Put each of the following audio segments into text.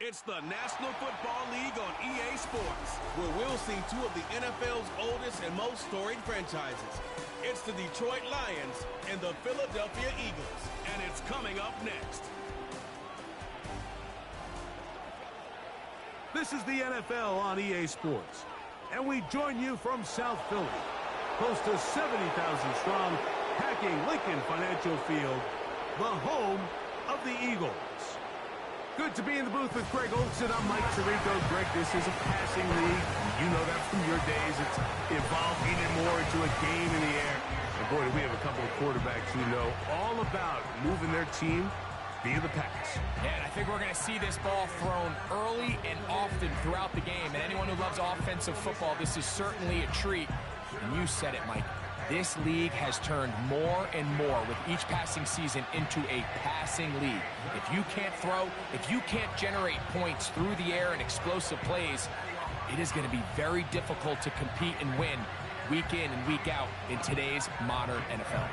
It's the National Football League on EA Sports, where we'll see two of the NFL's oldest and most storied franchises. It's the Detroit Lions and the Philadelphia Eagles, and it's coming up next. This is the NFL on EA Sports, and we join you from South Philly, close to 70,000 strong, packing Lincoln Financial Field, the home of the Eagles. Good to be in the booth with Greg Olson. I'm Mike Tirico. Greg, this is a passing league. You know that from your days. It's evolved even more into a game in the air. And boy, do we have a couple of quarterbacks who know all about moving their team via the pass. Yeah, and I think we're going to see this ball thrown early and often throughout the game. And anyone who loves offensive football, this is certainly a treat. And you said it, Mike. This league has turned more and more with each passing season into a passing league. If you can't throw, if you can't generate points through the air and explosive plays, it is going to be very difficult to compete and win week in and week out in today's modern NFL.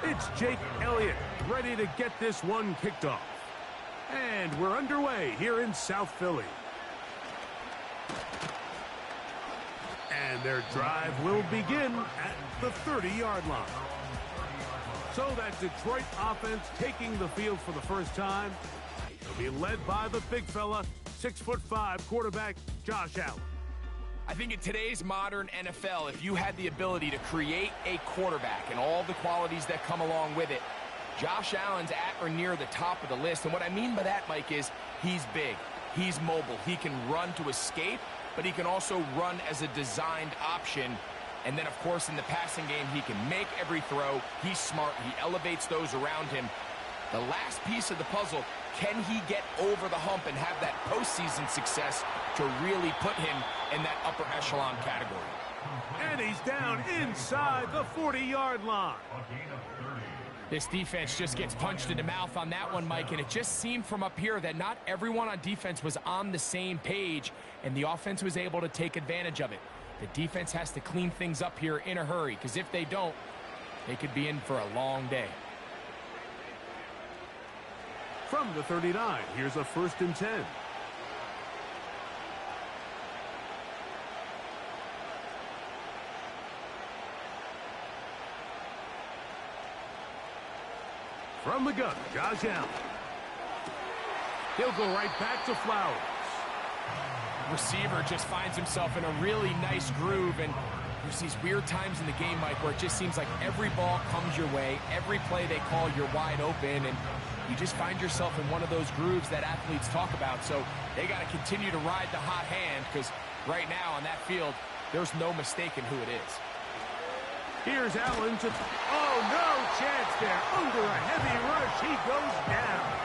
It's Jake Elliott ready to get this one kicked off. And we're underway here in South Philly. And their drive will begin at the 30-yard line. So that Detroit offense taking the field for the first time. They'll be led by the big fella, 6'5" quarterback Josh Allen. I think in today's modern NFL, if you had the ability to create a quarterback and all the qualities that come along with it, Josh Allen's at or near the top of the list. And what I mean by that, Mike, is he's big, he's mobile, he can run to escape, but he can also run as a designed option. And then, of course, in the passing game, he can make every throw. He's smart. He elevates those around him. The last piece of the puzzle, can he get over the hump and have that postseason success to really put him in that upper echelon category? And he's down inside the 40-yard line. This defense just gets punched in the mouth on that one, Mike, and it just seemed from up here that not everyone on defense was on the same page, and the offense was able to take advantage of it. The defense has to clean things up here in a hurry, because if they don't, they could be in for a long day. From the 39, here's a 1st and 10. From the gun, Josh Allen. He'll go right back to Flowers. Receiver just finds himself in a really nice groove, and there's these weird times in the game, Mike, where it just seems like every ball comes your way, every play they call, you're wide open, and you just find yourself in one of those grooves that athletes talk about. So they got to continue to ride the hot hand, because right now on that field, there's no mistaking who it is. Here's Allen to... Oh, no chance there. Under a heavy rush, he goes down.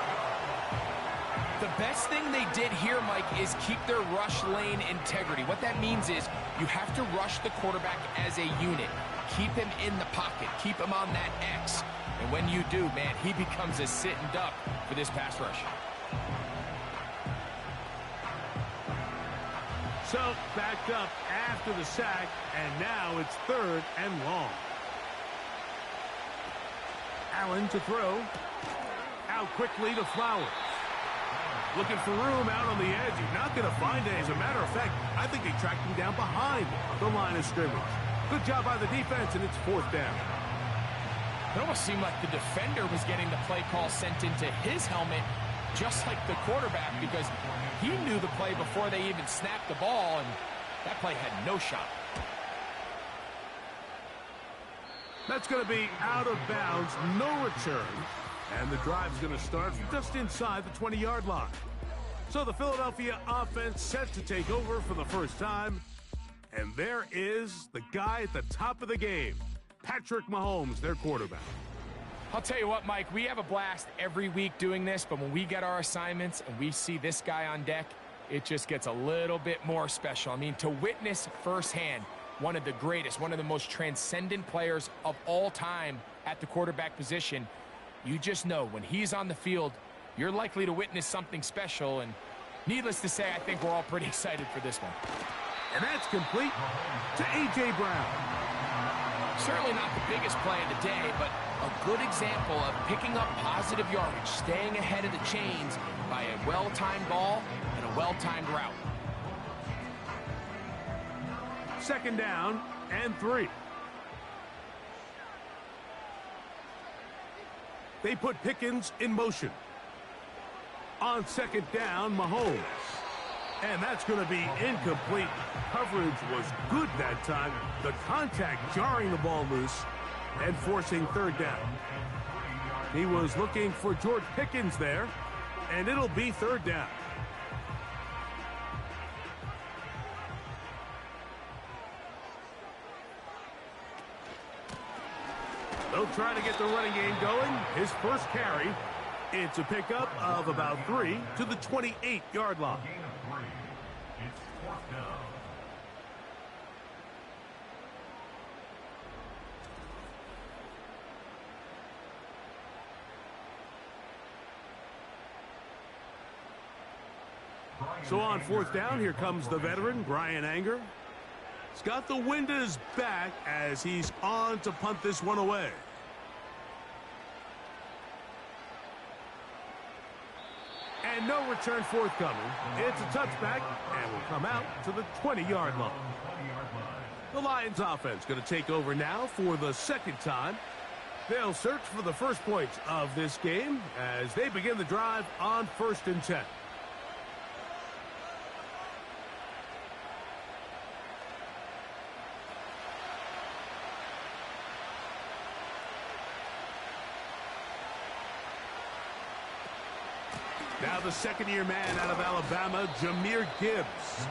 The best thing they did here, Mike, is keep their rush lane integrity. What that means is you have to rush the quarterback as a unit. Keep him in the pocket. Keep him on that X. And when you do, man, he becomes a sitting duck for this pass rush. So, backed up after the sack, and now it's 3rd and long. Allen to throw. Out quickly to Flowers. Looking for room out on the edge. He's not going to find it. As a matter of fact, I think they tracked him down behind the line of scrimmage. Good job by the defense, and it's 4th down. It almost seemed like the defender was getting the play call sent into his helmet, just like the quarterback, because he knew the play before they even snapped the ball, and that play had no shot. That's going to be out of bounds, no return. And the drive's going to start just inside the 20-yard line. So the Philadelphia offense set to take over for the first time. And there is the guy at the top of the game, Patrick Mahomes, their quarterback. I'll tell you what, Mike, we have a blast every week doing this, but when we get our assignments and we see this guy on deck, it just gets a little bit more special. I mean, to witness firsthand one of the greatest, one of the most transcendent players of all time at the quarterback position, you just know when he's on the field, you're likely to witness something special. And needless to say, I think we're all pretty excited for this one. And that's complete to A.J. Brown. Certainly not the biggest play of the day, but a good example of picking up positive yardage, staying ahead of the chains by a well-timed ball and a well-timed route. Second down and 3. They put Pickens in motion. On second down, Mahomes. And that's going to be incomplete. Coverage was good that time. The contact jarring the ball loose and forcing third down. He was looking for George Pickens there, and it'll be third down. They'll try to get the running game going. His first carry, it's a pickup of about 3 to the 28-yard line. It's fourth down. So on fourth down, here comes the veteran, Brian Anger. He's got the wind at his back as he's on to punt this one away. And no return forthcoming. It's a touchback and will come out to the 20-yard line. The Lions offense going to take over now for the second time. They'll search for the first points of this game as they begin the drive on 1st and 10. Now the second-year man out of Alabama, Jahmyr Gibbs.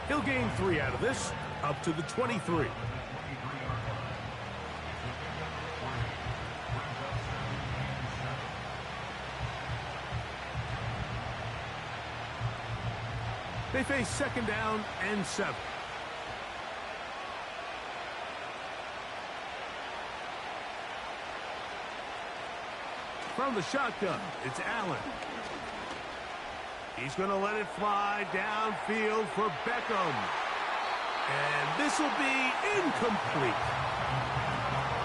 He'll gain 3 out of this, up to the 23. They face second down and 7. From the shotgun, it's Allen. He's going to let it fly downfield for Beckham. And this will be incomplete.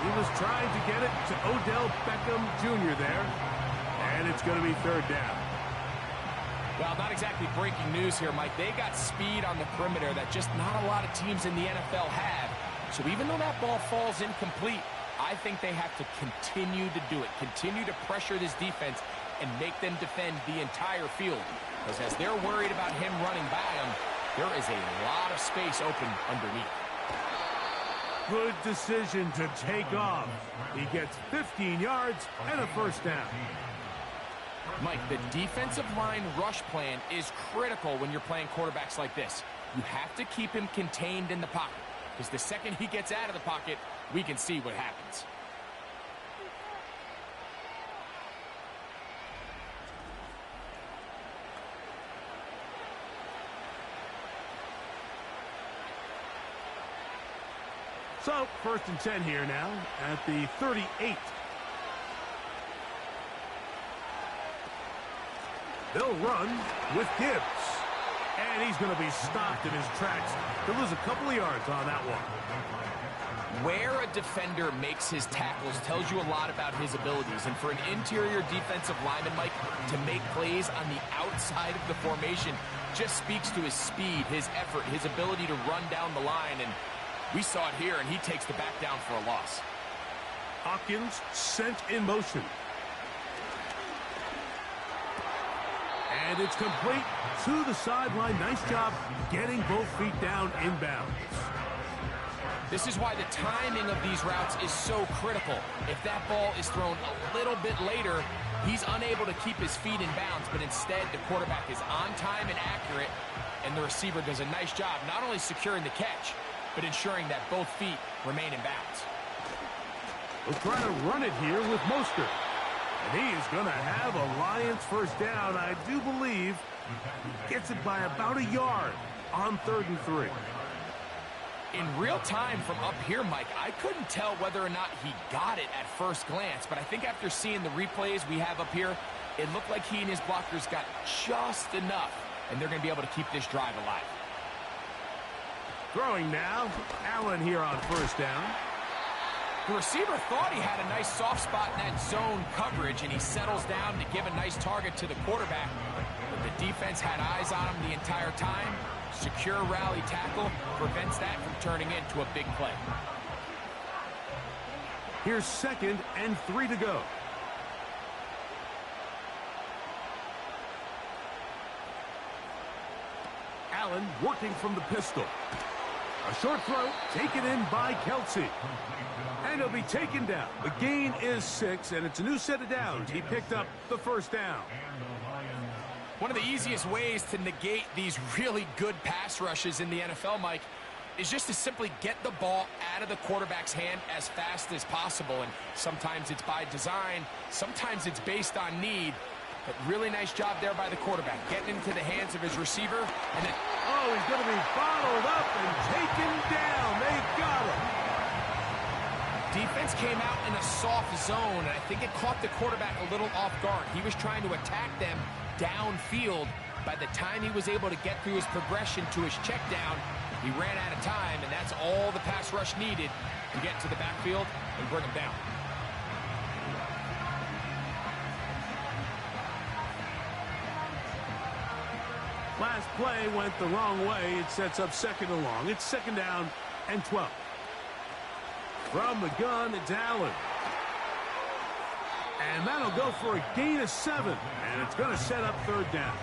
He was trying to get it to Odell Beckham Jr. there. And it's going to be third down. Well, not exactly breaking news here, Mike. They got speed on the perimeter that just not a lot of teams in the NFL have. So even though that ball falls incomplete, I think they have to continue to do it. Continue to pressure this defense and make them defend the entire field. Because as they're worried about him running by them, there is a lot of space open underneath. Good decision to take off. He gets 15 yards and a first down. Mike, the defensive line rush plan is critical when you're playing quarterbacks like this. You have to keep him contained in the pocket. Because the second he gets out of the pocket, we can see what happens. So, 1st and 10 here now at the 38. They'll run with Gibbs. And he's going to be stopped in his tracks. He'll lose a couple of yards on that one. Where a defender makes his tackles tells you a lot about his abilities. And for an interior defensive lineman, Mike, to make plays on the outside of the formation just speaks to his speed, his effort, his ability to run down the line. And we saw it here, and he takes the back down for a loss. Hopkins sent in motion. And it's complete to the sideline. Nice job getting both feet down inbounds. This is why the timing of these routes is so critical. If that ball is thrown a little bit later, he's unable to keep his feet in bounds, but instead the quarterback is on time and accurate, and the receiver does a nice job not only securing the catch, but ensuring that both feet remain in bounds. We'll try to run it here with Mostert. And he is going to have a Lions first down, I do believe. Gets it by about a yard on 3rd and 3. In real time from up here, Mike, I couldn't tell whether or not he got it at first glance, but I think after seeing the replays we have up here, it looked like he and his blockers got just enough, and they're going to be able to keep this drive alive. Throwing now, Allen here on first down. The receiver thought he had a nice soft spot in that zone coverage, and he settles down to give a nice target to the quarterback. But the defense had eyes on him the entire time. Secure rally tackle prevents that from turning into a big play. Here's 2nd and 3 to go. Allen working from the pistol. A short throw taken in by Kelsey. And he'll be taken down. The gain is 6, and it's a new set of downs. He picked up the first down. One of the easiest ways to negate these really good pass rushes in the NFL, Mike, is just to simply get the ball out of the quarterback's hand as fast as possible. And sometimes it's by design, sometimes it's based on need. But really nice job there by the quarterback, getting into the hands of his receiver. And then, oh, he's going to be bottled up and taken down. They got him. Defense came out in a soft zone, and I think it caught the quarterback a little off guard. He was trying to attack them downfield. By the time he was able to get through his progression to his check down, he ran out of time, and that's all the pass rush needed to get to the backfield and bring him down. Last play went the wrong way. It sets up 2nd and long. It's 2nd down and 12. From the gun, it's Allen. And that'll go for a gain of 7. And it's going to set up 3rd down.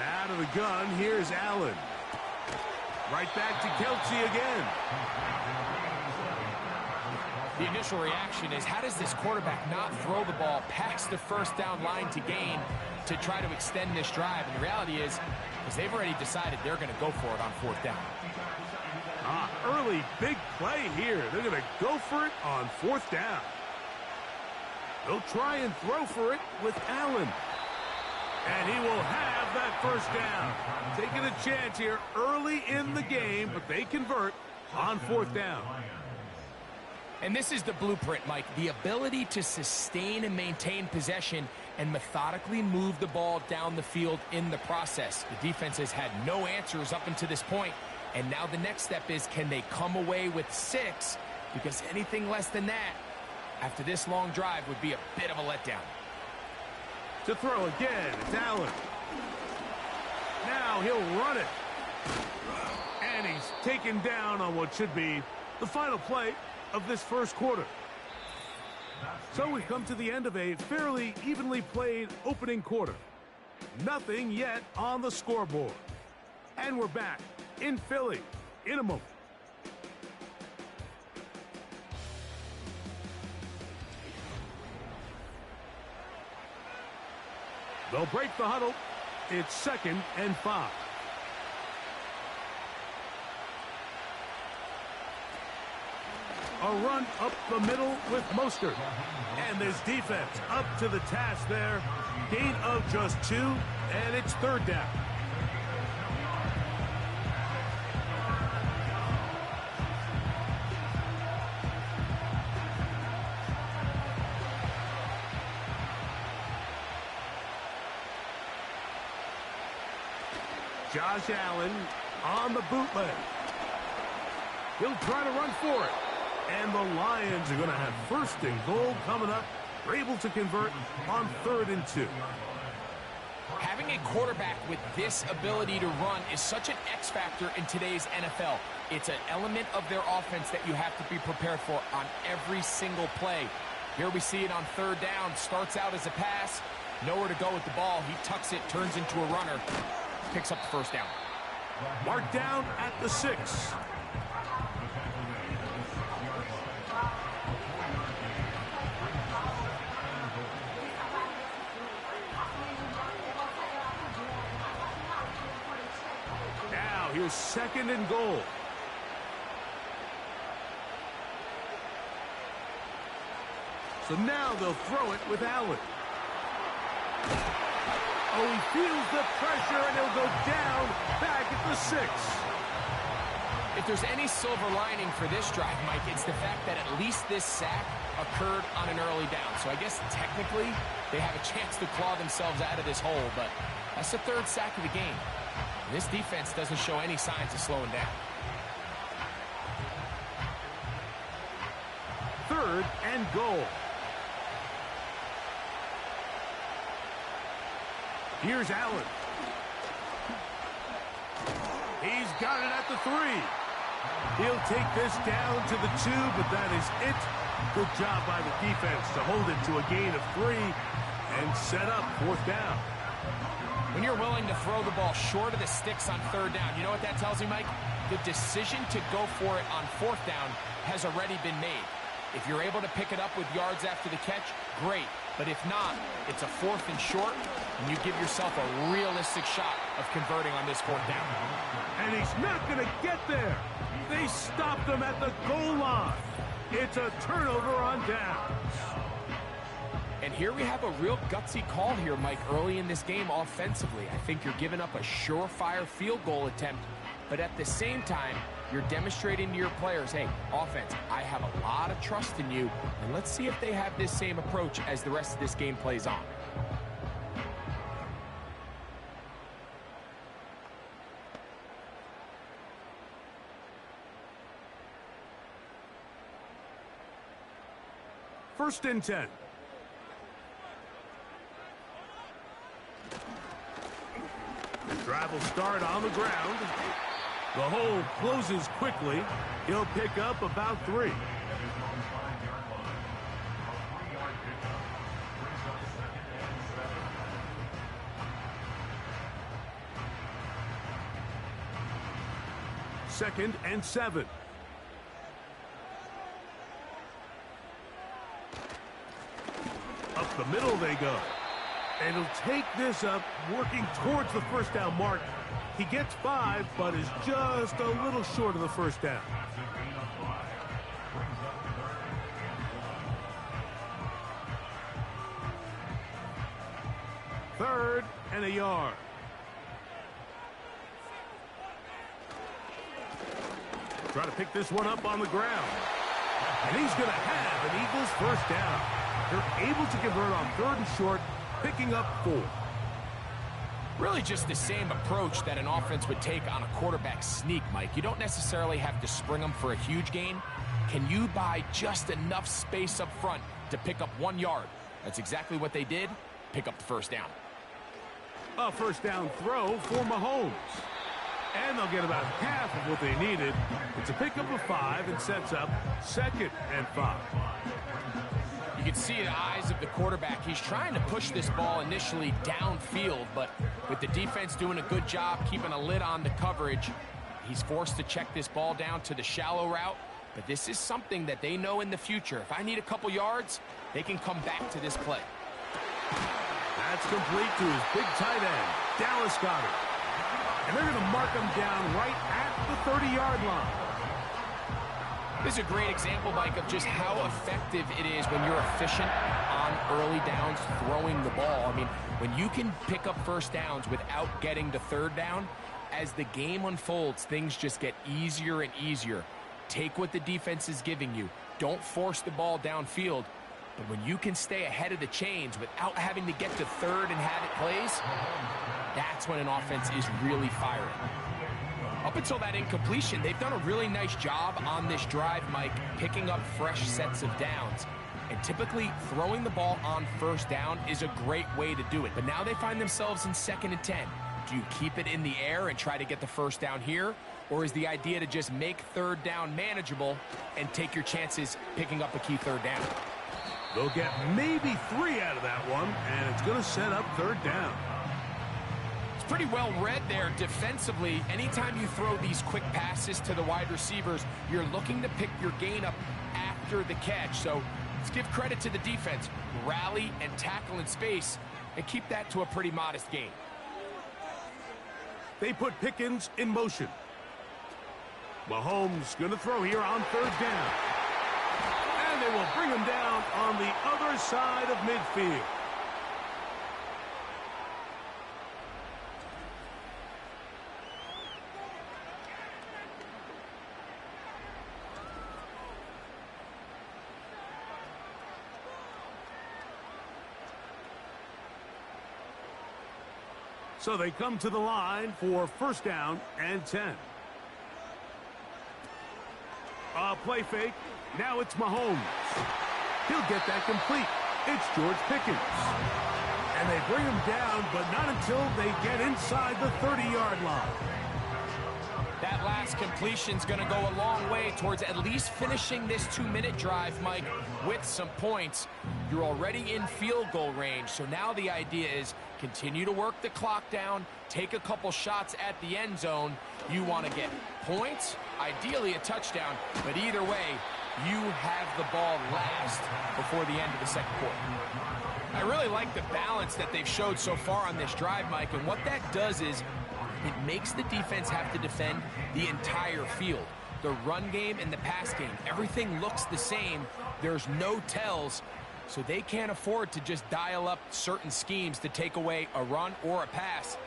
Out of the gun, here's Allen. Right back to Kelsey again. The initial reaction is, how does this quarterback not throw the ball past the first down line to gain to try to extend this drive? And the reality is they've already decided they're going to go for it on 4th down. Early big play here. They're going to go for it on 4th down. They'll try and throw for it with Allen. And he will have that first down. Taking a chance here early in the game, but they convert on 4th down. And this is the blueprint, Mike. The ability to sustain and maintain possession and methodically move the ball down the field in the process. The defense has had no answers up until this point, and now the next step is, can they come away with 6? Because anything less than that, after this long drive, would be a bit of a letdown. To throw again, it's Allen. Now he'll run it. And he's taken down on what should be the final play of this first quarter. So we've come to the end of a fairly evenly played opening quarter. Nothing yet on the scoreboard. And we're back in Philly in a moment. They'll break the huddle. It's 2nd and 5. A run up the middle with Mostert. And this defense up to the task there. Gain of just 2, and it's 3rd down. Josh Allen on the bootleg. He'll try to run for it. And the Lions are going to have 1st and goal coming up. They're able to convert on 3rd and 2. Having a quarterback with this ability to run is such an X factor in today's NFL. It's an element of their offense that you have to be prepared for on every single play. Here we see it on 3rd down. Starts out as a pass. Nowhere to go with the ball. He tucks it, turns into a runner. Picks up the 1st down. Marked down at the 6. Now here's 2nd and goal. So now they'll throw it with Allen. Oh, he feels the pressure, and he'll go down back at the 6. If there's any silver lining for this drive, Mike, it's the fact that at least this sack occurred on an early down. So I guess technically they have a chance to claw themselves out of this hole, but that's the third sack of the game. This defense doesn't show any signs of slowing down. Third and goal. Here's Allen. He's got it at the 3. He'll take this down to the 2, but that is it. Good job by the defense to hold it to a gain of 3 and set up fourth down. When you're willing to throw the ball short of the sticks on third down, you know what that tells me, Mike? The decision to go for it on fourth down has already been made. If you're able to pick it up with yards after the catch, great. But if not, it's a fourth and short, and you give yourself a realistic shot of converting on this fourth down. And he's not going to get there. They stopped him at the goal line. It's a turnover on downs. And here we have a real gutsy call here, Mike, early in this game offensively. I think you're giving up a surefire field goal attempt, but at the same time, you're demonstrating to your players, hey, offense, I have a lot of trust in you, and let's see if they have this same approach as the rest of this game plays on. First and 10. The drive will start on the ground. The hole closes quickly. He'll pick up about 3. Second and 7. Up the middle they go. And he'll take this up, working towards the first down mark. He gets 5, but is just a little short of the first down. Third and a yard. Try to pick this one up on the ground. And he's going to have an Eagles first down. They're able to convert on third and short, picking up 4. Really just the same approach that an offense would take on a quarterback sneak, Mike. You don't necessarily have to spring them for a huge gain. Can you buy just enough space up front to pick up 1 yard? That's exactly what they did. Pick up the first down. A first down throw for Mahomes. And they'll get about half of what they needed. It's a pickup of 5 and sets up second and 5. You can see the eyes of the quarterback. He's trying to push this ball initially downfield, but with the defense doing a good job keeping a lid on the coverage, he's forced to check this ball down to the shallow route. But this is something that they know in the future. If I need a couple yards, they can come back to this play. That's complete to his big tight end, Dallas Goedert. And they're going to mark him down right at the 30-yard line. This is a great example, Mike, of just how effective it is when you're efficient on early downs throwing the ball. I mean, when you can pick up first downs without getting to third down, as the game unfolds, things just get easier and easier. Take what the defense is giving you. Don't force the ball downfield. But when you can stay ahead of the chains without having to get to third and have it plays, that's when an offense is really firing. Up until that incompletion, they've done a really nice job on this drive, Mike, picking up fresh sets of downs. And typically, throwing the ball on first down is a great way to do it. But now they find themselves in second and 10. Do you keep it in the air and try to get the first down here? Or is the idea to just make third down manageable and take your chances picking up a key third down? They'll get maybe 3 out of that one, and it's going to set up third down. It's pretty well read there defensively. Anytime you throw these quick passes to the wide receivers, you're looking to pick your gain up after the catch. So let's give credit to the defense. Rally and tackle in space and keep that to a pretty modest gain. They put Pickens in motion. Mahomes going to throw here on third down. And they will bring him down on the other side of midfield. So they come to the line for first down and 10. A play fake. Now it's Mahomes. He'll get that complete. It's George Pickens. And they bring him down, but not until they get inside the 30-yard line. That last completion's going to go a long way towards at least finishing this 2-minute drive, Mike, with some points. You're already in field goal range, so now the idea is continue to work the clock down, take a couple shots at the end zone. You want to get points, ideally a touchdown, but either way, you have the ball last before the end of the second quarter. I really like the balance that they've showed so far on this drive, Mike, and what that does is it makes the defense have to defend the entire field. The run game and the pass game, everything looks the same. There's no tells, so they can't afford to just dial up certain schemes to take away a run or a pass.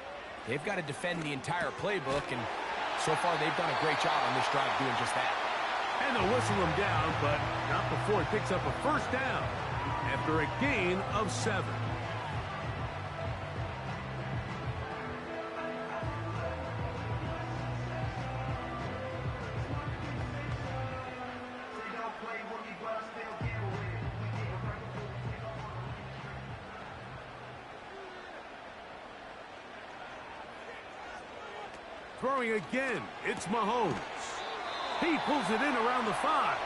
They've got to defend the entire playbook, and so far they've done a great job on this drive doing just that. And they'll whistle him down, but not before he picks up a first down after a gain of 7. Throwing again, it's Mahomes. He pulls it in around the 5.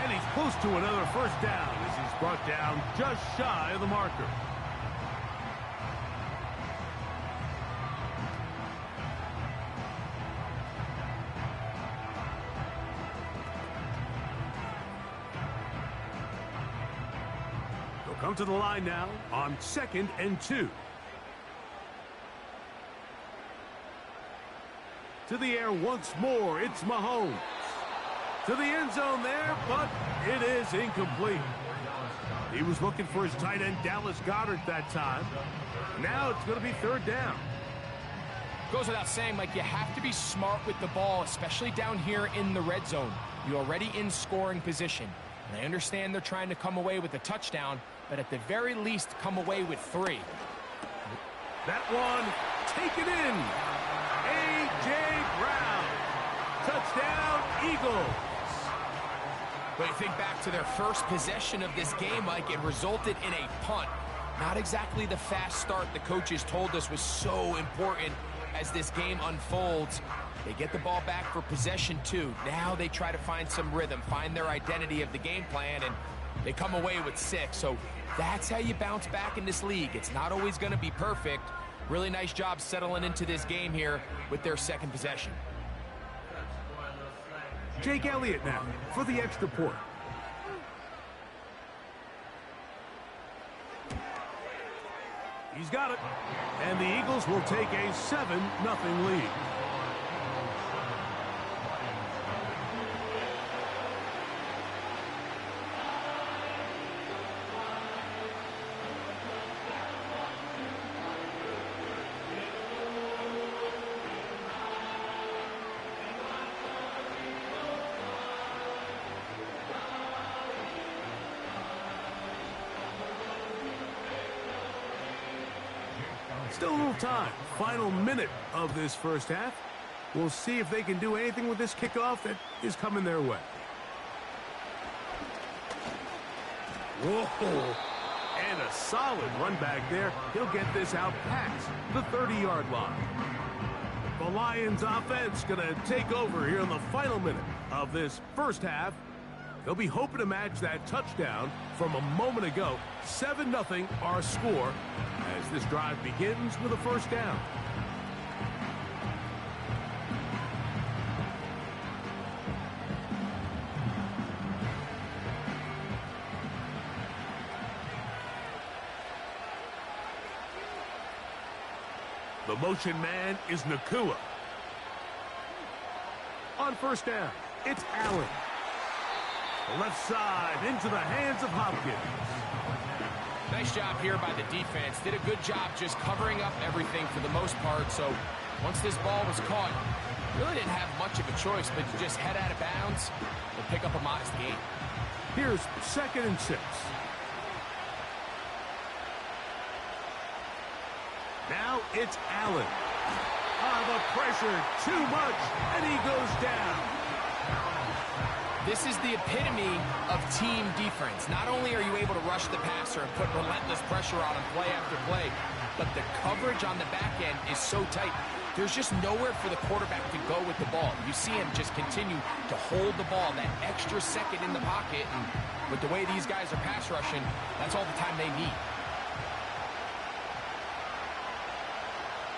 And he's close to another first down as he's brought down just shy of the marker. They'll come to the line now on 2nd and 2. To the air once more, it's Mahomes. To the end zone there, but it is incomplete. He was looking for his tight end, Dallas Goedert, that time. Now it's going to be 3rd down. Goes without saying, Mike, you have to be smart with the ball, especially down here in the red zone. You're already in scoring position. And I understand they're trying to come away with a touchdown, but at the very least, come away with 3. That one taken in. A.J. Brown. Touchdown, Eagles. But you think back to their first possession of this game, Mike, it resulted in a punt. Not exactly the fast start the coaches told us was so important as this game unfolds. They get the ball back for possession 2. Now they try to find some rhythm, find their identity of the game plan, and they come away with 6. So that's how you bounce back in this league. It's not always going to be perfect. Really nice job settling into this game here with their 2nd possession. Jake Elliott now for the extra point. He's got it. And the Eagles will take a 7-0 lead. Still a little time. Final minute of this first half. We'll see if they can do anything with this kickoff that is coming their way. Whoa. And a solid run back there. He'll get this out past the 30-yard line. The Lions offense going to take over here in the final minute of this first half. They'll be hoping to match that touchdown from a moment ago. 7-0 our score as this drive begins with a first down. The motion man is Nakua. On first down, it's Allen. The left side into the hands of Hopkins. Nice job here by the defense. Did a good job just covering up everything for the most part. So once this ball was caught, really didn't have much of a choice but to just head out of bounds and pick up a modest gain. Here's 2nd and 6. Now it's Allen. The pressure, too much, and he goes down. This is the epitome of team defense. Not only are you able to rush the passer and put relentless pressure on him play after play, but the coverage on the back end is so tight. There's just nowhere for the quarterback to go with the ball. You see him just continue to hold the ball that extra second in the pocket, and with the way these guys are pass rushing, that's all the time they need.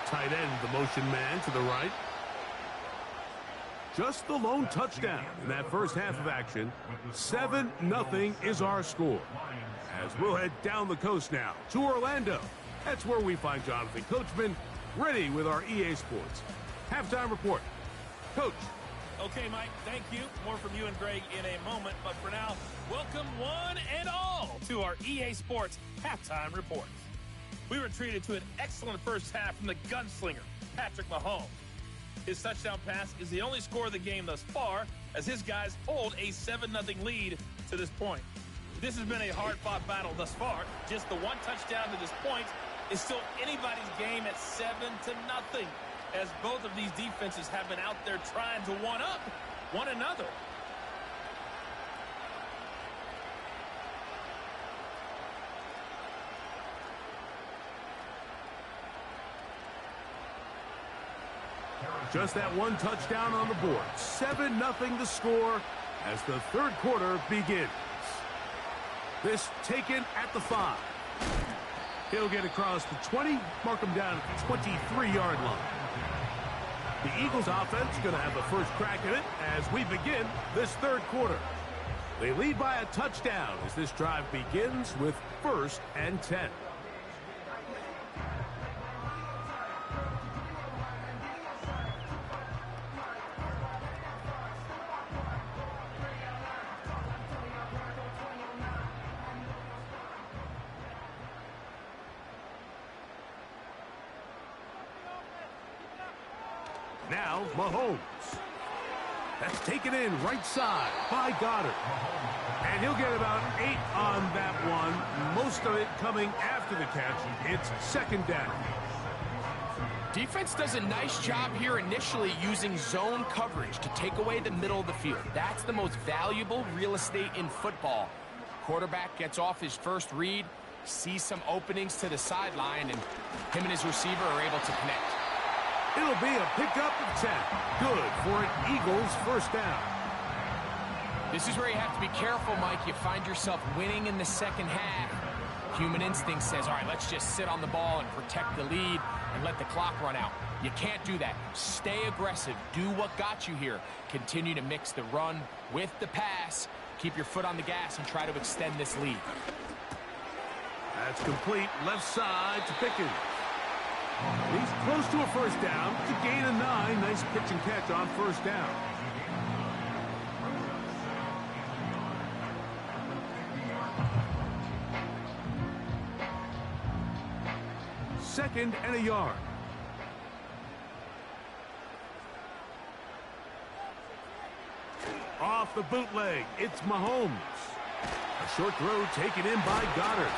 Tight end, the motion man to the right. Just the lone touchdown in that first half of action. 7-0 is our score. As we'll head down the coast now to Orlando. That's where we find Jonathan Coachman ready with our EA Sports halftime report. Coach. Okay, Mike, thank you. More from you and Greg in a moment. But for now, welcome one and all to our EA Sports halftime report. We were treated to an excellent first half from the gunslinger, Patrick Mahomes. His touchdown pass is the only score of the game thus far, as his guys hold a 7-0 lead to this point. This has been a hard-fought battle thus far. Just the one touchdown to this point is still anybody's game at 7-0, as both of these defenses have been out there trying to one-up one another. Just that one touchdown on the board. 7-0 the score as the third quarter begins. This taken at the 5. He'll get across the 20, mark him down at the 23-yard line. The Eagles offense going to have the first crack at it as we begin this third quarter. They lead by a touchdown as this drive begins with 1st and 10. Now, Mahomes. That's taken in right side by Goddard. And he'll get about 8 on that one. Most of it coming after the catch. It's 2nd down. Defense does a nice job here initially using zone coverage to take away the middle of the field. That's the most valuable real estate in football. Quarterback gets off his first read, sees some openings to the sideline, and him and his receiver are able to connect. It'll be a pickup of 10. Good for an Eagles first down. This is where you have to be careful, Mike. You find yourself winning in the second half. Human instinct says, all right, let's just sit on the ball and protect the lead and let the clock run out. You can't do that. Stay aggressive. Do what got you here. Continue to mix the run with the pass. Keep your foot on the gas and try to extend this lead. That's complete left side to Pickens. He's close to a first down to gain a 9. Nice pitch and catch on first down. Second and a yard. Off the bootleg, it's Mahomes. A short throw taken in by Goddard.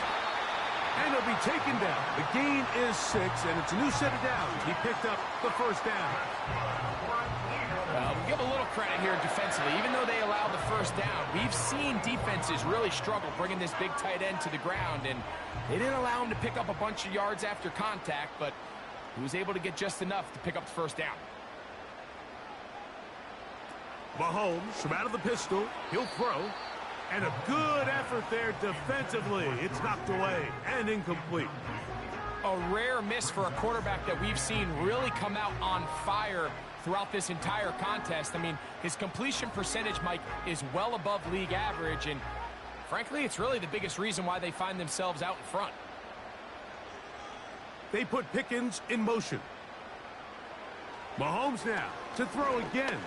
And it'll be taken down. The gain is 6, and it's a new set of downs. He picked up the first down. We'll give a little credit here defensively. Even though they allowed the first down, we've seen defenses really struggle bringing this big tight end to the ground, and they didn't allow him to pick up a bunch of yards after contact, but he was able to get just enough to pick up the first down. Mahomes from out of the pistol. He'll throw. And a good effort there defensively. It's knocked away and incomplete. A rare miss for a quarterback that we've seen really come out on fire throughout this entire contest. I mean, his completion percentage, Mike, is well above league average, and frankly, it's really the biggest reason why they find themselves out in front. They put Pickens in motion. Mahomes now to throw again.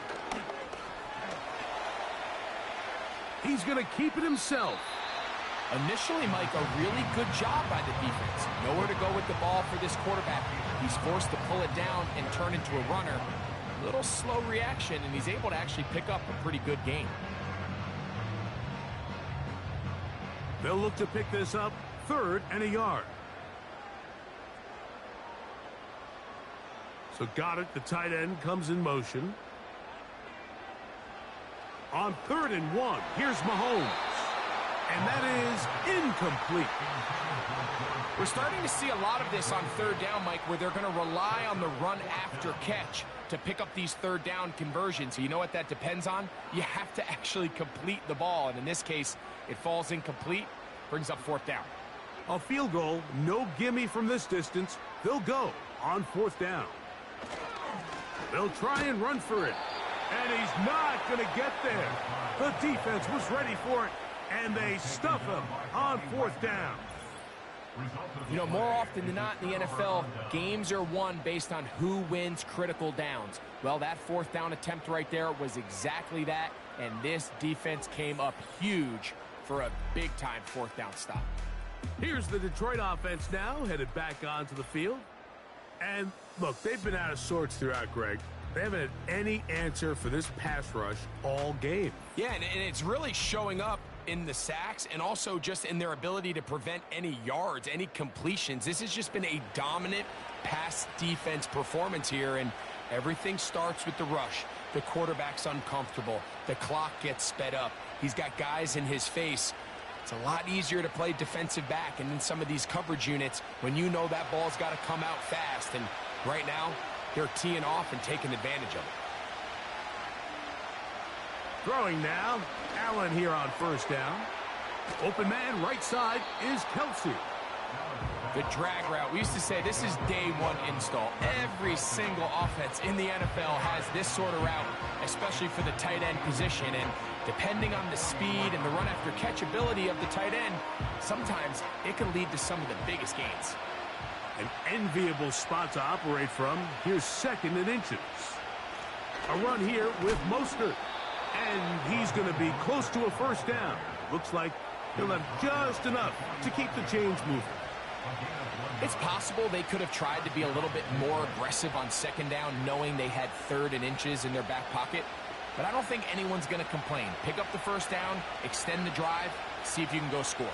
He's going to keep it himself. Initially, Mike, a really good job by the defense. Nowhere to go with the ball for this quarterback. He's forced to pull it down and turn into a runner. A little slow reaction, and he's able to actually pick up a pretty good gain. They'll look to pick this up 3rd and a yard. So got it. The tight end comes in motion. On 3rd and 1, here's Mahomes. And that is incomplete. We're starting to see a lot of this on 3rd down, Mike, where they're going to rely on the run after catch to pick up these 3rd down conversions. So you know what that depends on? You have to actually complete the ball. And in this case, it falls incomplete, brings up 4th down. A field goal, no gimme from this distance. They'll go on 4th down. They'll try and run for it. And he's not going to get there. The defense was ready for it, and they stuff him on 4th down. You know, more often than not in the NFL, games are won based on who wins critical downs. Well, that 4th down attempt right there was exactly that, and this defense came up huge for a big-time 4th down stop. Here's the Detroit offense now, headed back onto the field. And, look, they've been out of sorts throughout, Greg. They haven't had any answer for this pass rush all game. Yeah, and it's really showing up in the sacks and also just in their ability to prevent any yards, any completions. This has just been a dominant pass defense performance here, and everything starts with the rush. The quarterback's uncomfortable. The clock gets sped up. He's got guys in his face. It's a lot easier to play defensive back and in some of these coverage units when you know that ball's got to come out fast. And right now, they're teeing off and taking advantage of it. Throwing now. Allen here on 1st down. Open man right side is Kelsey. The drag route. We used to say this is day one install. Every single offense in the NFL has this sort of route, especially for the tight end position. And depending on the speed and the run after catch ability of the tight end, sometimes it can lead to some of the biggest gains. An enviable spot to operate from. Here's 2nd and inches. A run here with Mostert. And he's going to be close to a 1st down. Looks like he'll have just enough to keep the chains moving. It's possible they could have tried to be a little bit more aggressive on 2nd down, knowing they had 3rd and inches in their back pocket. But I don't think anyone's going to complain. Pick up the 1st down, extend the drive, see if you can go score.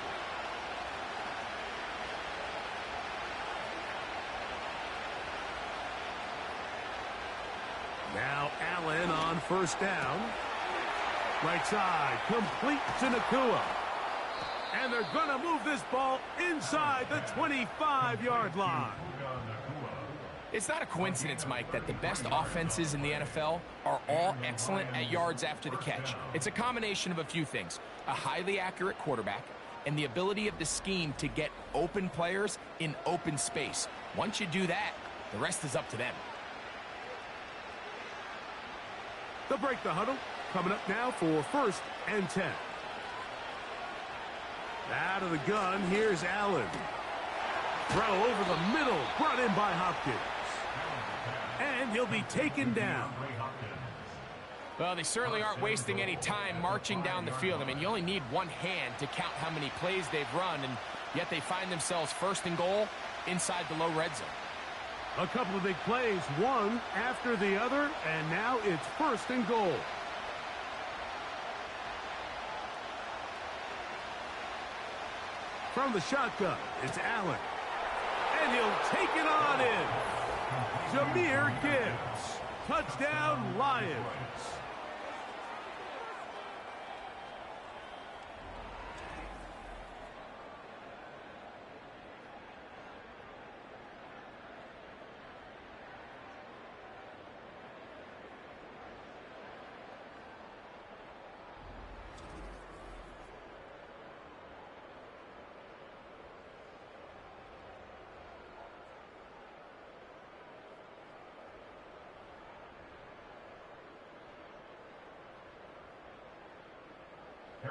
Now Allen on 1st down. Right side, complete to Nakua. And they're going to move this ball inside the 25-yard line. It's not a coincidence, Mike, that the best offenses in the NFL are all excellent at yards after the catch. It's a combination of a few things. A highly accurate quarterback and the ability of the scheme to get open players in open space. Once you do that, the rest is up to them. They'll break the huddle. Coming up now for 1st and 10. Out of the gun, here's Allen. Throw over the middle, brought in by Hopkins. And he'll be taken down. Well, they certainly aren't wasting any time marching down the field. I mean, you only need one hand to count how many plays they've run, and yet they find themselves 1st and goal inside the low red zone. A couple of big plays, one after the other, and now it's 1st and goal. From the shotgun, it's Allen. And he'll take it on in. Jahmyr Gibbs. Touchdown, Lions.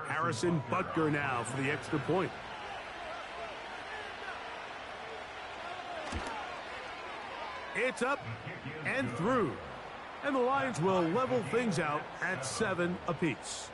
Harrison Butker now for the extra point. It's up and through. And the Lions will level things out at 7 apiece.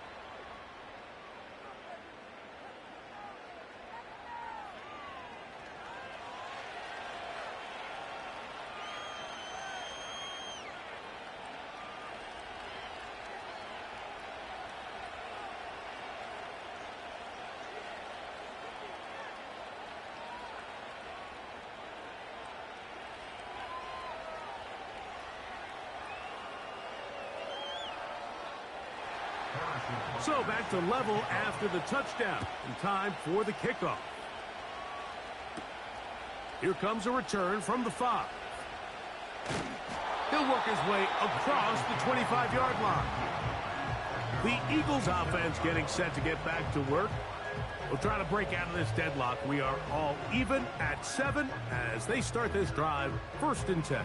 So back to level after the touchdown. And time for the kickoff. Here comes a return from the 5. He'll work his way across the 25-yard line. The Eagles offense getting set to get back to work. We'll try to break out of this deadlock. We are all even at 7 as they start this drive, 1st and 10.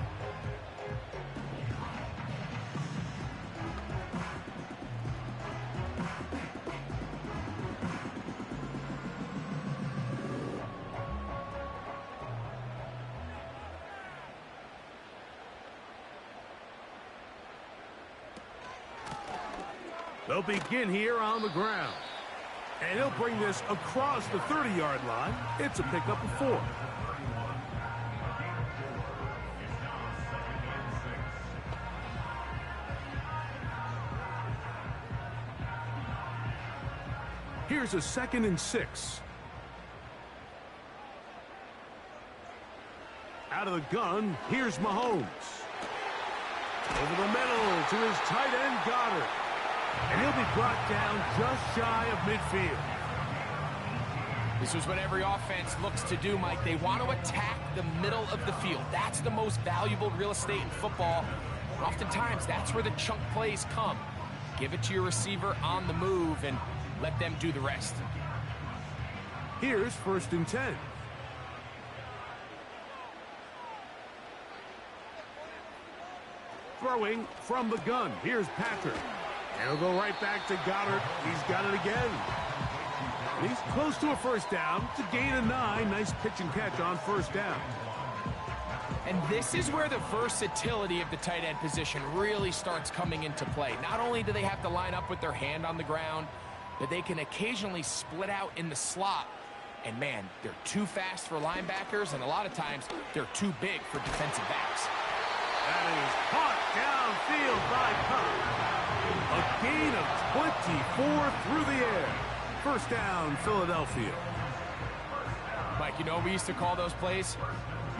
They'll begin here on the ground. And he'll bring this across the 30-yard line. It's a pickup of 4. Here's a 2nd and 6. Out of the gun, here's Mahomes. Over the middle to his tight end, Goddard. And he'll be brought down just shy of midfield. This is what every offense looks to do, Mike. They want to attack the middle of the field. That's the most valuable real estate in football. Oftentimes, that's where the chunk plays come. Give it to your receiver on the move and let them do the rest. Here's 1st and 10. Throwing from the gun. Here's Patrick. He'll go right back to Goddard. He's got it again. He's close to a 1st down. It's a gain of 9. Nice pitch and catch on 1st down. And this is where the versatility of the tight end position really starts coming into play. Not only do they have to line up with their hand on the ground, but they can occasionally split out in the slot. And man, they're too fast for linebackers, and a lot of times they're too big for defensive backs. That is caught downfield by Cobb. A gain of 24 through the air. 1st down, Philadelphia. Mike, you know what we used to call those plays?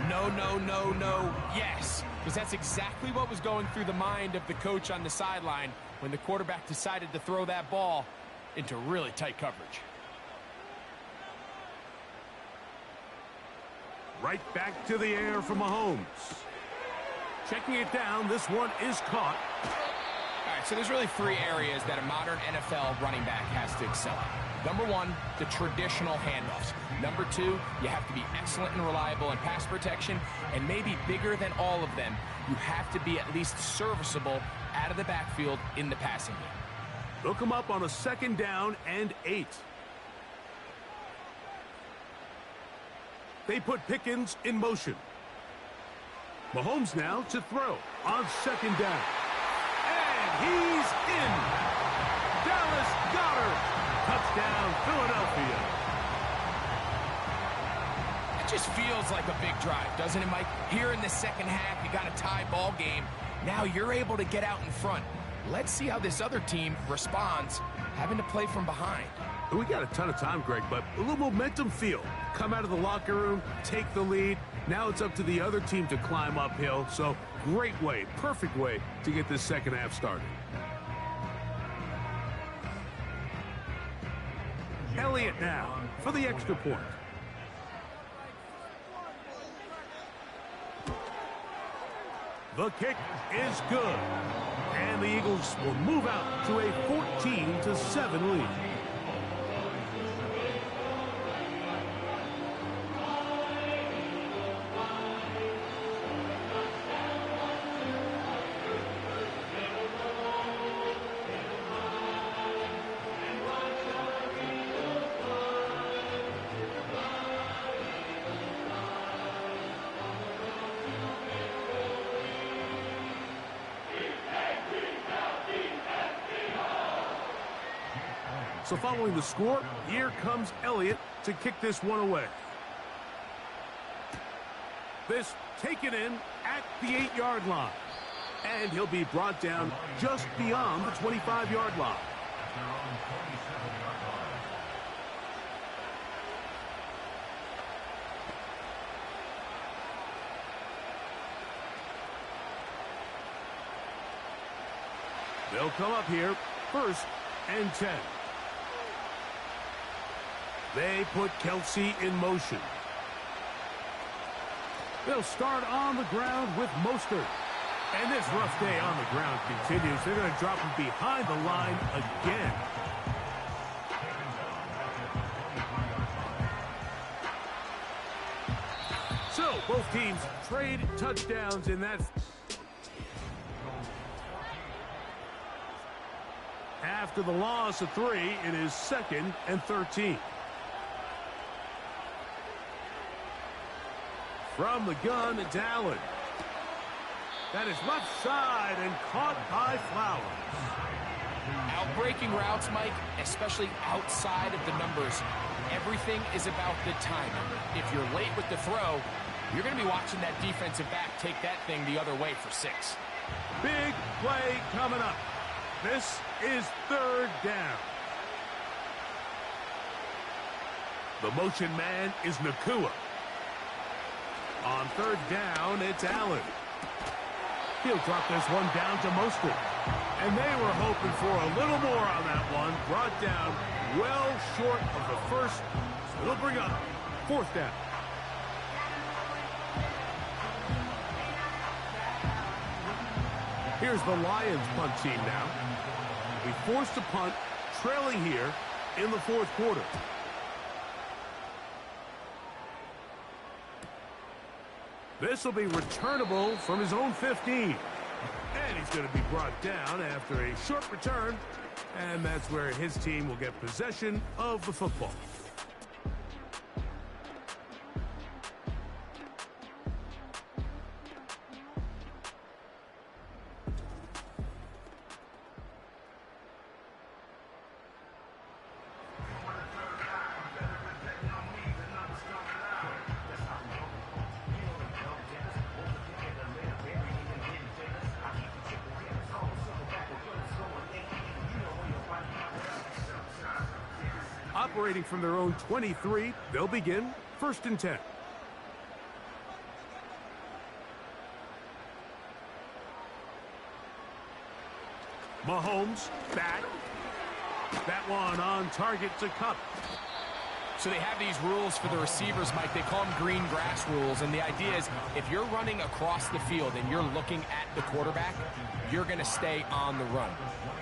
No, no, no, no, yes. Because that's exactly what was going through the mind of the coach on the sideline when the quarterback decided to throw that ball into really tight coverage. Right back to the air for Mahomes. Checking it down, this one is caught. All right, so there's really 3 areas that a modern NFL running back has to excel at. Number 1, the traditional handoffs. Number 2, you have to be excellent and reliable in pass protection. And maybe bigger than all of them, you have to be at least serviceable out of the backfield in the passing game. They'll come up on a 2nd down and 8. They put Pickens in motion. Mahomes now to throw on 2nd down. And he's in. Dallas Goedert. Touchdown, Philadelphia. It just feels like a big drive, doesn't it, Mike? Here in the 2nd half, you got a tie ball game. Now you're able to get out in front. Let's see how this other team responds, having to play from behind. We got a ton of time, Greg, but a little momentum feel. Come out of the locker room, take the lead. Now it's up to the other team to climb uphill. So great way, perfect way to get this 2nd half started. Elliott now for the extra point. The kick is good. And the Eagles will move out to a 14-7 lead. So following the score, here comes Elliott to kick this one away. This taken in at the 8-yard line. And he'll be brought down just beyond the 25-yard line. They'll come up here 1st and 10. They put Kelsey in motion. They'll start on the ground with Mostert. And this rough day on the ground continues. They're going to drop him behind the line again. So, both teams trade touchdowns in that. After the loss of 3, it is 2nd and 13. From the gun, it's Allen. That is left side and caught by Flowers. Outbreaking routes, Mike, especially outside of the numbers, everything is about the timing. If you're late with the throw, you're going to be watching that defensive back take that thing the other way for 6. Big play coming up. This is 3rd down. The motion man is Nakua. On 3rd down, it's Allen. He'll drop this one down to Mostert. And they were hoping for a little more on that one. Brought down well short of the first. So it'll bring up 4th down. Here's the Lions punt team now. We forced a punt, trailing here in the 4th quarter. This will be returnable from his own 15. And he's going to be brought down after a short return. And that's where his team will get possession of the football. Operating from their own 23, they'll begin 1st and 10. Mahomes back. That one on target to Cup. So they have these rules for the receivers, Mike. They call them green grass rules. And the idea is if you're running across the field and you're looking at the quarterback, you're going to stay on the run.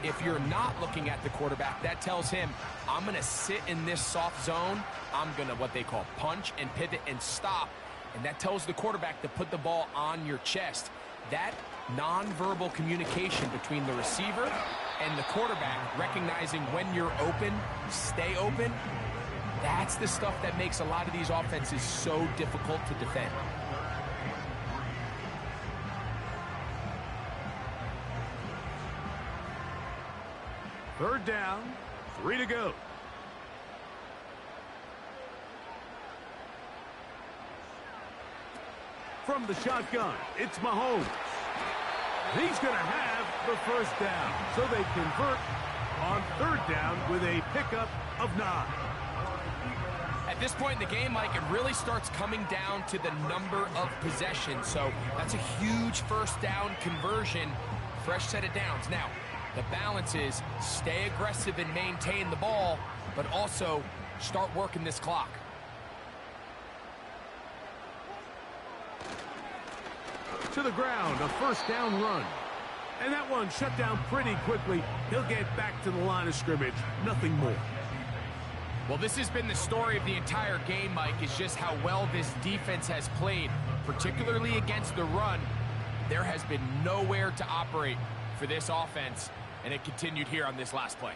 If you're not looking at the quarterback, that tells him, I'm going to sit in this soft zone. I'm going to what they call punch and pivot and stop. And that tells the quarterback to put the ball on your chest. That nonverbal communication between the receiver and the quarterback, recognizing when you're open, stay open, that's the stuff that makes a lot of these offenses so difficult to defend. Third down, 3 to go. From the shotgun, it's Mahomes. He's going to have the 1st down. So they convert on 3rd down with a pickup of 9. At this point in the game, Mike, it really starts coming down to the number of possessions. So that's a huge 1st down conversion. Fresh set of downs. Now, the balance is stay aggressive and maintain the ball, but also start working this clock. To the ground, a 1st down run. And that one shut down pretty quickly. He'll get back to the line of scrimmage. Nothing more. Well, this has been the story of the entire game, Mike, is just how well this defense has played, particularly against the run. There has been nowhere to operate for this offense, and it continued here on this last play.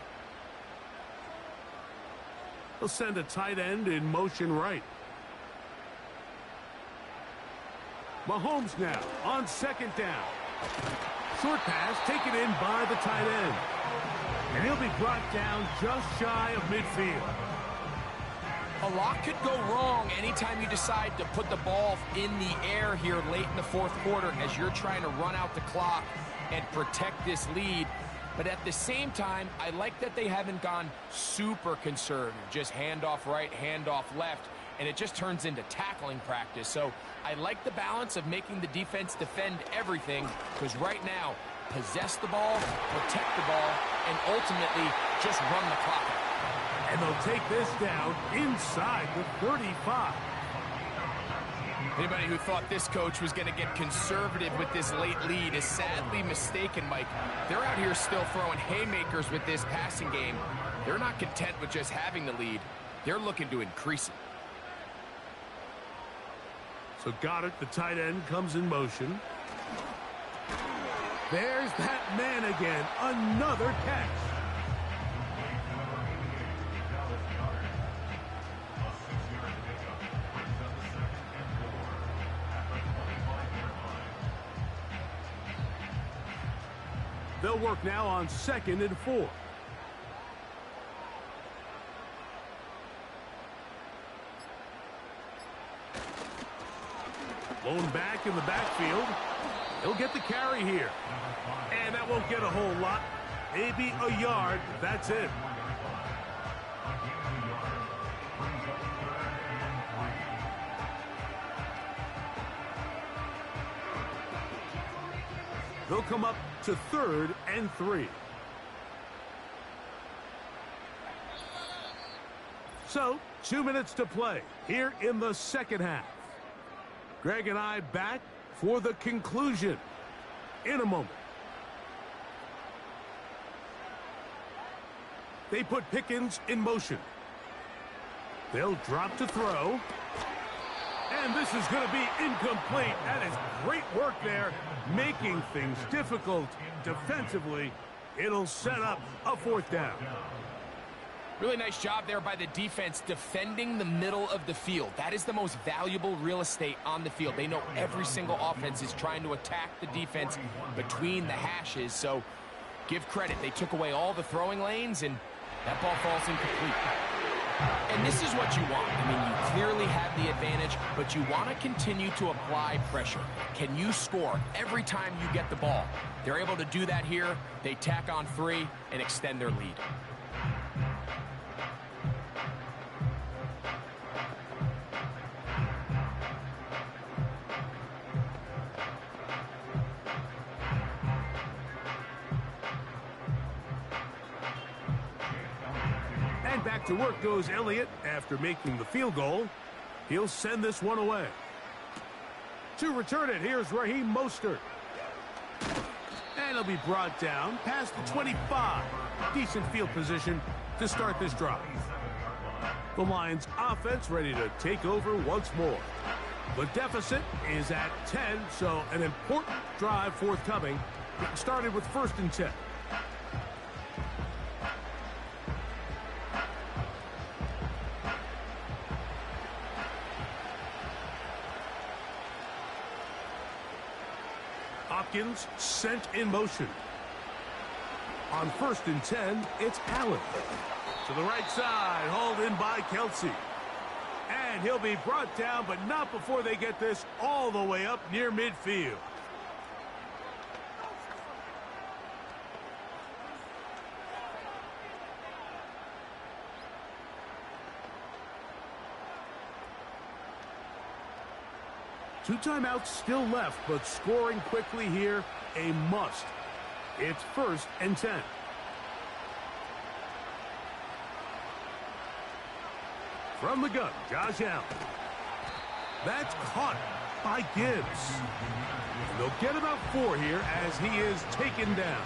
He'll send a tight end in motion right. Mahomes now on 2nd down. Short pass taken in by the tight end. And he'll be brought down just shy of midfield. A lot could go wrong anytime you decide to put the ball in the air here late in the 4th quarter as you're trying to run out the clock and protect this lead. But at the same time, I like that they haven't gone super conservative, just handoff right, handoff left, and it just turns into tackling practice. So I like the balance of making the defense defend everything, because right now possess the ball, protect the ball, and ultimately just run the clock out. And they'll take this down inside the 35. Anybody who thought this coach was going to get conservative with this late lead is sadly mistaken, Mike. They're out here still throwing haymakers with this passing game. They're not content with just having the lead. They're looking to increase it. So Goddard, the tight end, comes in motion. There's that man again. Another catch. They'll work now on 2nd and 4. Blown back in the backfield. He'll get the carry here. And that won't get a whole lot. Maybe a yard. That's it. They'll come up to 3rd and 3. So, 2 minutes to play here in the second half. Greg and I back for the conclusion in a moment. They put Pickens in motion. They'll drop to throw. And this is going to be incomplete. That is great work there, making things difficult defensively. It'll set up a 4th down. Really nice job there by the defense defending the middle of the field. That is the most valuable real estate on the field. They know every single offense is trying to attack the defense between the hashes. So give credit. They took away all the throwing lanes, and that ball falls incomplete. And this is what you want. I mean, you clearly have the advantage, but you want to continue to apply pressure. Can you score every time you get the ball? They're able to do that here. They tack on 3 and extend their lead. Back to work goes Elliott after making the field goal. He'll send this one away. To return it, here's Raheem Mostert. And he'll be brought down past the 25. Decent field position to start this drive. The Lions offense ready to take over once more. The deficit is at 10, so an important drive forthcoming. It started with 1st and 10. Hopkins sent in motion. On 1st and 10, it's Allen. To the right side, hauled in by Kelsey. And he'll be brought down, but not before they get this all the way up near midfield. Two timeouts still left, but scoring quickly here, a must. It's 1st and 10. From the gun, Josh Allen. That's caught by Gibbs. And they'll get about 4 here as he is taken down.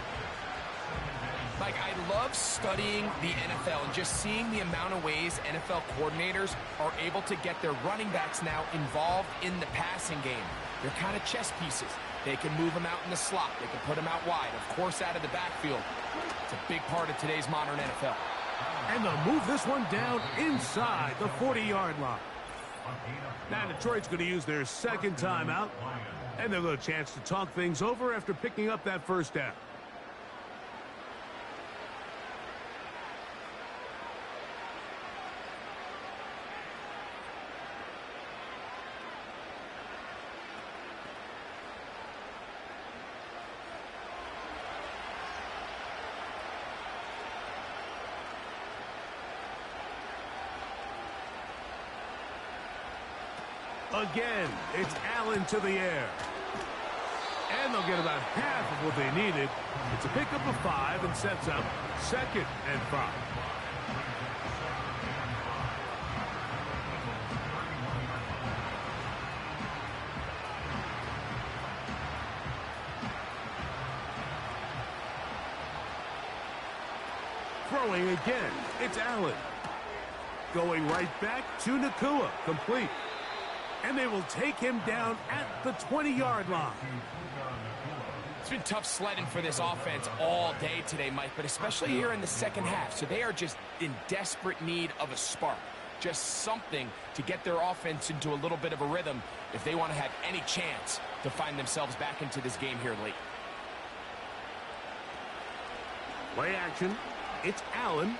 Mike, I love studying the NFL and just seeing the amount of ways NFL coordinators are able to get their running backs now involved in the passing game. They're kind of chess pieces. They can move them out in the slot. They can put them out wide, of course, out of the backfield. It's a big part of today's modern NFL. And they'll move this one down inside the 40-yard line. Now Detroit's going to use their 2nd timeout, and they'll get a chance to talk things over after picking up that 1st down. Again, it's Allen to the air. And they'll get about half of what they needed. It's a pickup of 5 and sets up 2nd and 5. Throwing again, it's Allen. Going right back to Nakua, complete. And they will take him down at the 20-yard line. It's been tough sledding for this offense all day today, Mike, but especially here in the second half. So they are just in desperate need of a spark, just something to get their offense into a little bit of a rhythm if they want to have any chance to find themselves back into this game here late. Play action. It's Allen.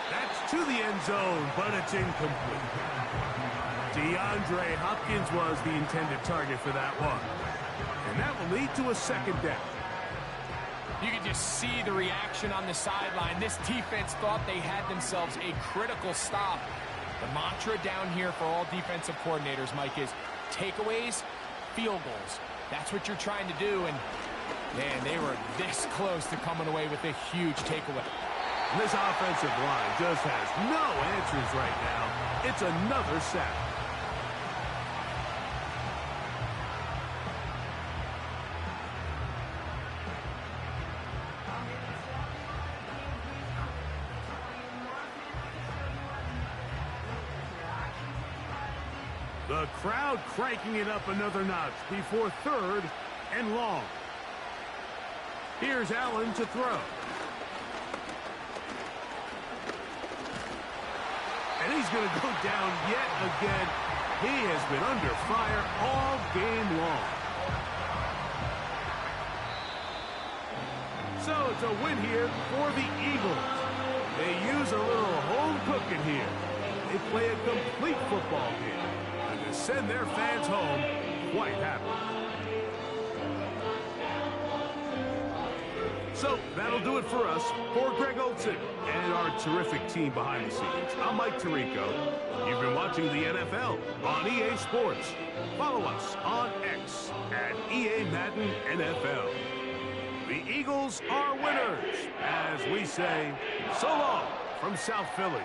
That's to the end zone, but it's incomplete. DeAndre Hopkins was the intended target for that one. And that will lead to a 2nd down. You can just see the reaction on the sideline. This defense thought they had themselves a critical stop. The mantra down here for all defensive coordinators, Mike, is takeaways, field goals. That's what you're trying to do, and man, they were this close to coming away with a huge takeaway. This offensive line just has no answers right now. It's another sack. The crowd cranking it up another notch before 3rd and long. Here's Allen to throw. And he's going to go down yet again. He has been under fire all game long. So it's a win here for the Eagles. They use a little home cooking here. They play a complete football game. And they send their fans home quite happy. So that'll do it for us. For Greg Olson and our terrific team behind the scenes, I'm Mike Tirico. You've been watching the NFL on EA Sports. Follow us on X at EA Madden NFL. The Eagles are winners, as we say, so long from South Philly.